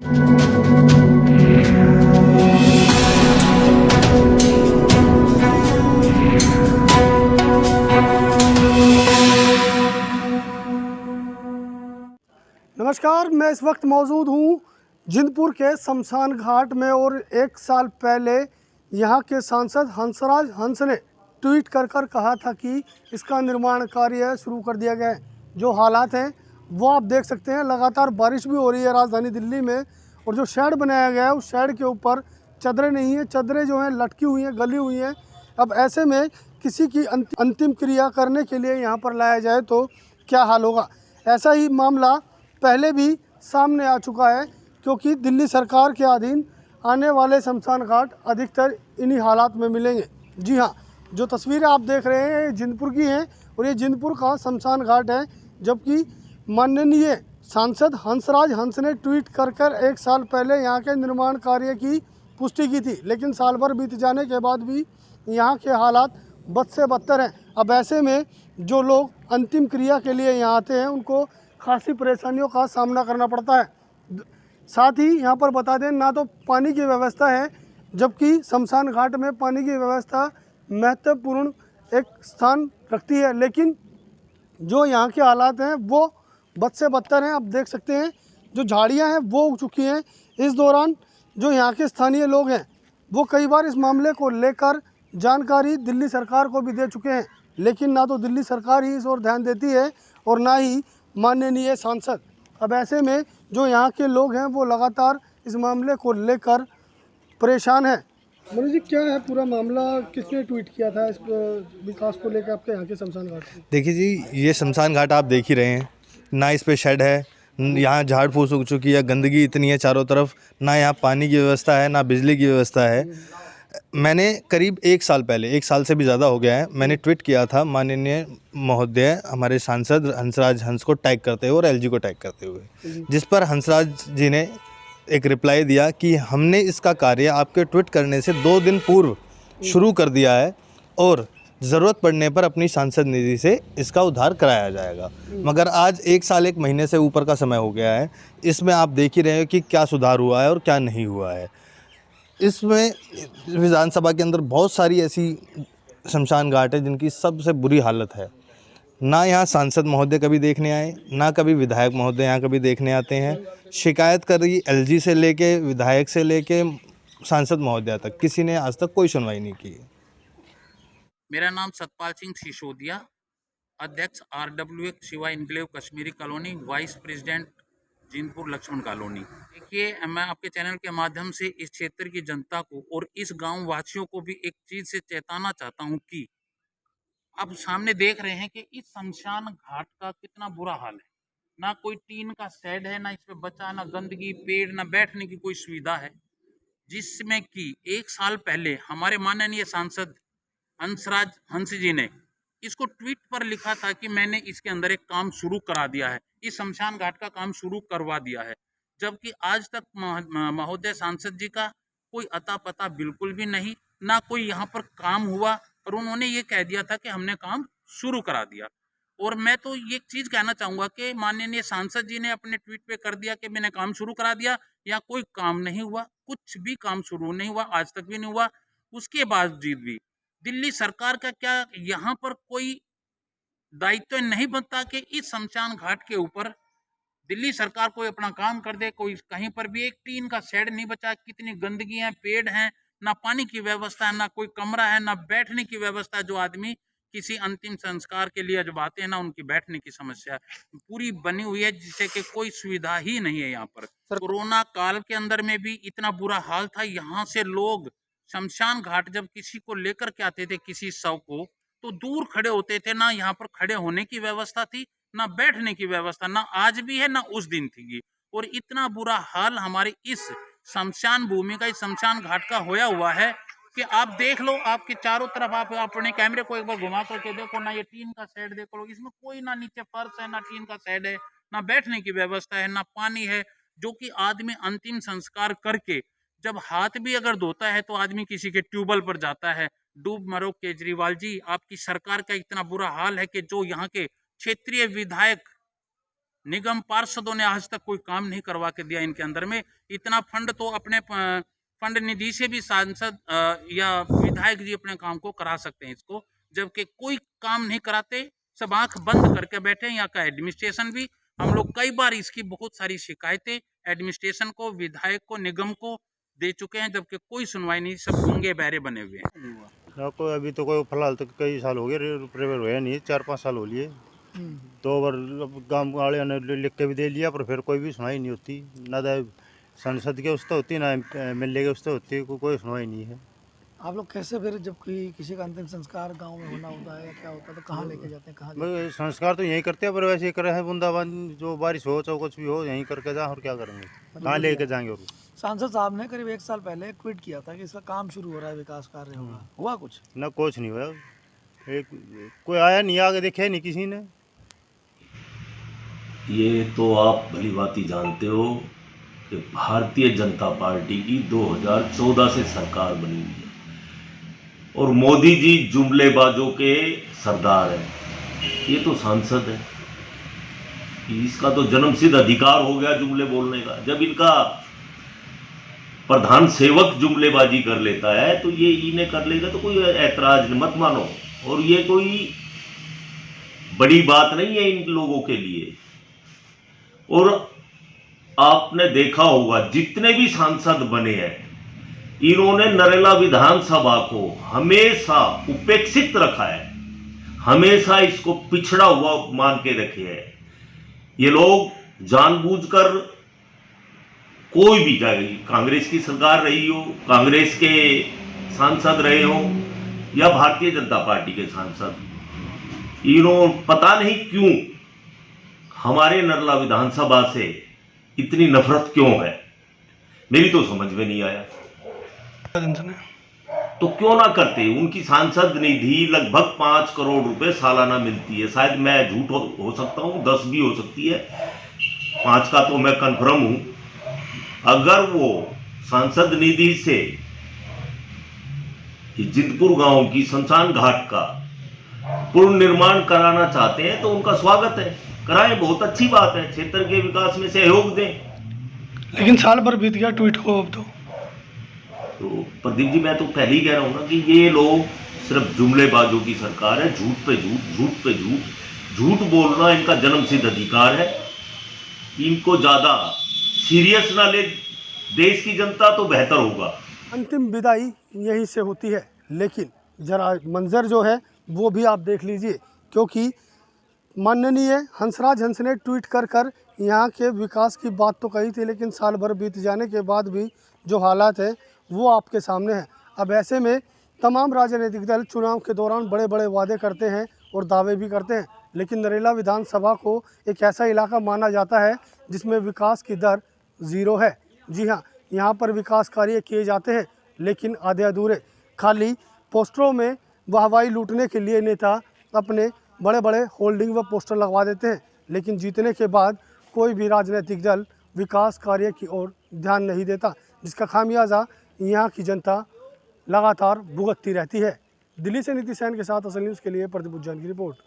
नमस्कार, मैं इस वक्त मौजूद हूँ जिंदपुर के शमशान घाट में और एक साल पहले यहाँ के सांसद हंसराज हंस ने ट्वीट कर कहा था कि इसका निर्माण कार्य शुरू कर दिया गया है। जो हालात हैं वो आप देख सकते हैं, लगातार बारिश भी हो रही है राजधानी दिल्ली में, और जो शेड बनाया गया है उस शेड के ऊपर चादरें नहीं हैं, चादरें जो हैं लटकी हुई हैं, गली हुई हैं। अब ऐसे में किसी की अंतिम क्रिया करने के लिए यहाँ पर लाया जाए तो क्या हाल होगा। ऐसा ही मामला पहले भी सामने आ चुका है, क्योंकि दिल्ली सरकार के अधीन आने वाले शमशान घाट अधिकतर इन्हीं हालात में मिलेंगे। जी हाँ, जो तस्वीरें आप देख रहे हैं ये जिंदपुर की हैं और ये जिंदपुर का शमशान घाट है। जबकि माननीय सांसद हंसराज हंस ने ट्वीट कर एक साल पहले यहाँ के निर्माण कार्य की पुष्टि की थी, लेकिन साल भर बीत जाने के बाद भी यहाँ के हालात बद से बदतर हैं। अब ऐसे में जो लोग अंतिम क्रिया के लिए यहाँ आते हैं उनको खासी परेशानियों का सामना करना पड़ता है। साथ ही यहाँ पर बता दें, ना तो पानी की व्यवस्था है, जबकि शमशान घाट में पानी की व्यवस्था महत्वपूर्ण एक स्थान रखती है, लेकिन जो यहाँ के हालात हैं वो बद से बदतर हैं। आप देख सकते हैं जो झाड़ियाँ हैं वो उग चुकी हैं। इस दौरान जो यहाँ के स्थानीय लोग हैं वो कई बार इस मामले को लेकर जानकारी दिल्ली सरकार को भी दे चुके हैं, लेकिन ना तो दिल्ली सरकार ही इस ओर ध्यान देती है और ना ही माननीय सांसद। अब ऐसे में जो यहाँ के लोग हैं वो लगातार इस मामले को लेकर परेशान हैं। मनु जी, क्या है पूरा मामला, किसने ट्वीट किया था इस विकास को लेकर आपके यहाँ के शमशान घाट से? देखिए जी, ये शमशान घाट आप देख ही रहे हैं, ना इस पे शेड है, यहाँ झाड़ फूस उग चुकी है, गंदगी इतनी है चारों तरफ, ना यहाँ पानी की व्यवस्था है, ना बिजली की व्यवस्था है। मैंने करीब एक साल पहले, एक साल से भी ज़्यादा हो गया है, मैंने ट्वीट किया था माननीय महोदय हमारे सांसद हंसराज हंस को टैग करते हुए और एलजी को टैग करते हुए, जिस पर हंसराज जी ने एक रिप्लाई दिया कि हमने इसका कार्य आपके ट्वीट करने से 2 दिन पूर्व शुरू कर दिया है और ज़रूरत पड़ने पर अपनी सांसद निधि से इसका उद्धार कराया जाएगा। मगर आज 1 साल 1 महीने से ऊपर का समय हो गया है, इसमें आप देख ही रहे हो कि क्या सुधार हुआ है और क्या नहीं हुआ है। इसमें विधानसभा के अंदर बहुत सारी ऐसी शमशान घाट है जिनकी सबसे बुरी हालत है। ना यहाँ सांसद महोदय कभी देखने आए, ना कभी विधायक महोदय यहाँ कभी देखने आते हैं। शिकायत करी एलजी से लेके, विधायक से लेके सांसद महोदय तक, किसी ने आज तक कोई सुनवाई नहीं की। मेरा नाम सतपाल सिंह सिसोदिया, अध्यक्ष RWA Shiva enclave Kashmiri colony, vice president Jindpur Laxman colony. देखिए, मैं आपके चैनल के माध्यम से इस क्षेत्र की जनता को और इस गांव वासियों को भी एक चीज से चेताना चाहता हूं कि आप सामने देख रहे हैं कि इस शमशान घाट का कितना बुरा हाल है। ना कोई टीन का शेड है, ना इस पे बचा, ना गंदगी, पेड़, ना बैठने की कोई सुविधा है, जिसमें कि 1 साल पहले हमारे माननीय सांसद हंसराज हंस जी ने इसको ट्वीट पर लिखा था कि मैंने इसके अंदर एक काम शुरू करा दिया है, इस शमशान घाट का काम शुरू करवा दिया है। जबकि आज तक महोदय सांसद जी का कोई अता पता बिल्कुल भी नहीं, ना कोई यहाँ पर काम हुआ, और उन्होंने ये कह दिया था कि हमने काम शुरू करा दिया। और मैं तो ये चीज कहना चाहूंगा कि माननीय सांसद जी ने अपने ट्वीट पे कर दिया कि मैंने काम शुरू करा दिया, या कोई काम नहीं हुआ, कुछ भी काम शुरू नहीं हुआ, आज तक भी नहीं हुआ। उसके बावजूद भी दिल्ली सरकार का क्या यहाँ पर कोई दायित्व नहीं बनता कि इस शमशान घाट के ऊपर दिल्ली सरकार कोई अपना काम कर दे। कोई कहीं पर भी एक टीन का शेड नहीं बचा, कितनी गंदगी है, पेड़ हैं, ना पानी की व्यवस्था है, ना कोई कमरा है, ना बैठने की व्यवस्था। जो आदमी किसी अंतिम संस्कार के लिए जब आते हैं ना, उनकी बैठने की समस्या पूरी बनी हुई है, जिससे कि कोई सुविधा ही नहीं है यहाँ पर। कोरोना काल के अंदर में भी इतना बुरा हाल था। यहाँ से लोग शमशान घाट जब किसी को लेकर के आते थे, किसी शव को, तो दूर खड़े होते थे। ना यहाँ पर खड़े होने की व्यवस्था थी, ना बैठने की व्यवस्था, ना आज भी है, ना उस दिन थी। और इतना बुरा हाल हमारे इस शमशान भूमि का, इस शमशान घाट का होया हुआ है कि आप देख लो, आपके चारों तरफ आप अपने कैमरे को एक बार घुमा करके देखो ना, ये टीन का शेड देख लो, इसमें कोई ना नीचे फर्श है, ना टीन का शेड है, ना बैठने की व्यवस्था है, ना पानी है। जो कि आदमी अंतिम संस्कार करके जब हाथ भी अगर धोता है तो आदमी किसी के ट्यूबवेल पर जाता है। डूब मरो केजरीवाल जी, आपकी सरकार का इतना बुरा हाल है कि जो यहाँ के क्षेत्रीय विधायक निगम पार्षदों ने आज तक कोई काम नहीं करवा के दिया इनके अंदर में। इतना फंड तो अपने फंड निधि से भी सांसद या विधायक जी अपने काम को करा सकते हैं इसको, जबकि कोई काम नहीं कराते, सब आंख बंद करके बैठे हैं। यहाँ का एडमिनिस्ट्रेशन भी, हम लोग कई बार इसकी बहुत सारी शिकायतें एडमिनिस्ट्रेशन को, विधायक को, निगम को दे चुके हैं, जबकि कोई सुनवाई नहीं, सब गूंगे बहरे बने हुए हैं। ना कोई अभी तो कोई फिलहाल तो कई साल हो गए रिपेयर हुआ नहीं, 4-5 साल हो लिए। 2 बार गाँव वाले ने लिख के भी दे लिया, पर फिर कोई भी सुनवाई नहीं होती। ना संसद के उस तो होती, ना MLA के उस तो होती, कोई सुनवाई नहीं है। आप लोग कैसे फिर जब कोई किसी का अंतिम संस्कार गांव में होना होता है या क्या होता है तो कहाँ लेके जाते हैं, कहाँ संस्कार तो यहीं करते हैं, पर वैसे ही कर रहे हैं बूंदाबांदी, जो बारिश हो चाहे कुछ भी हो यहीं करके जाए, और क्या करेंगे, कहाँ लेके जाएंगे। और सांसद साहब ने करीब 1 साल पहले ट्वीट किया था कि इसका काम शुरू हो रहा है, विकास कार्य होगा, हुआ कुछ? ना कुछ नहीं हुआ, कोई आया नहीं, आगे देखे नहीं किसी ने। ये तो आप भली भांति जानते हो कि भारतीय जनता पार्टी की 2014 से सरकार बनी हुई है और मोदी जी जुमलेबाजों के सरदार हैं। ये तो सांसद है, इसका तो जन्मसिद्ध अधिकार हो गया जुमले बोलने का। जब इनका प्रधान सेवक जुमलेबाजी कर लेता है तो ये इन्हें कर लेगा तो कोई ऐतराज मत मानो। और ये कोई बड़ी बात नहीं है इन लोगों के लिए। और आपने देखा होगा जितने भी सांसद बने हैं, इन्होंने नरेला विधानसभा को हमेशा उपेक्षित रखा है, हमेशा इसको पिछड़ा हुआ मान के रखे है। ये लोग जानबूझकर, कोई भी चाहे कांग्रेस की सरकार रही हो, कांग्रेस के सांसद रहे हो या भारतीय जनता पार्टी के सांसद, इन्होंने पता नहीं क्यों हमारे नरेला विधानसभा से इतनी नफरत क्यों है, मेरी तो समझ में नहीं आया। तो क्यों ना करते। उनकी सांसद निधि लगभग 5 करोड़ रुपए सालाना मिलती है। शायद मैं झूठ हो सकता हूं, 10 भी हो सकती है, 5 का तो मैं कंफर्म हूं। अगर वो सांसद निधि से जिंदपुर गांव की शमशान घाट का पुनर्निर्माण कराना चाहते हैं तो उनका स्वागत है, कराएं, बहुत अच्छी बात है, क्षेत्र के विकास में सहयोग दें। लेकिन साल भर बीत गया ट्वीट को, अब तो प्रदीप जी, मैं तो पहले ही कह रहा हूं ना कि ये लोग सिर्फ जुमलेबाजों की सरकार है। झूठ पे झूठ, झूठ पे झूठ, झूठ बोलना इनका जन्मसिद्ध अधिकार है। इनको ज्यादा सीरियस ना ले देश की जनता तो बेहतर होगा। अंतिम विदाई यहीं से होती है, लेकिन जरा मंजर जो है वो भी आप देख लीजिए, क्योंकि माननीय हंसराज हंस ने ट्वीट कर यहाँ के विकास की बात तो कही थी, लेकिन साल भर बीत जाने के बाद भी जो हालात है वो आपके सामने है। अब ऐसे में तमाम राजनीतिक दल चुनाव के दौरान बड़े बड़े वादे करते हैं और दावे भी करते हैं, लेकिन नरेला विधानसभा को एक ऐसा इलाका माना जाता है जिसमें विकास की दर 0 है। जी हाँ, यहाँ पर विकास कार्य किए जाते हैं, लेकिन आधे अधूरे, खाली पोस्टरों में वाहवाही लूटने के लिए नेता अपने बड़े बड़े होल्डिंग व पोस्टर लगवा देते हैं, लेकिन जीतने के बाद कोई भी राजनीतिक दल विकास कार्य की ओर ध्यान नहीं देता, जिसका खामियाजा यहाँ की जनता लगातार भुगतती रहती है। दिल्ली से नीति सैन के साथ असल न्यूज़ के लिए प्रदीप उज्जैन की रिपोर्ट।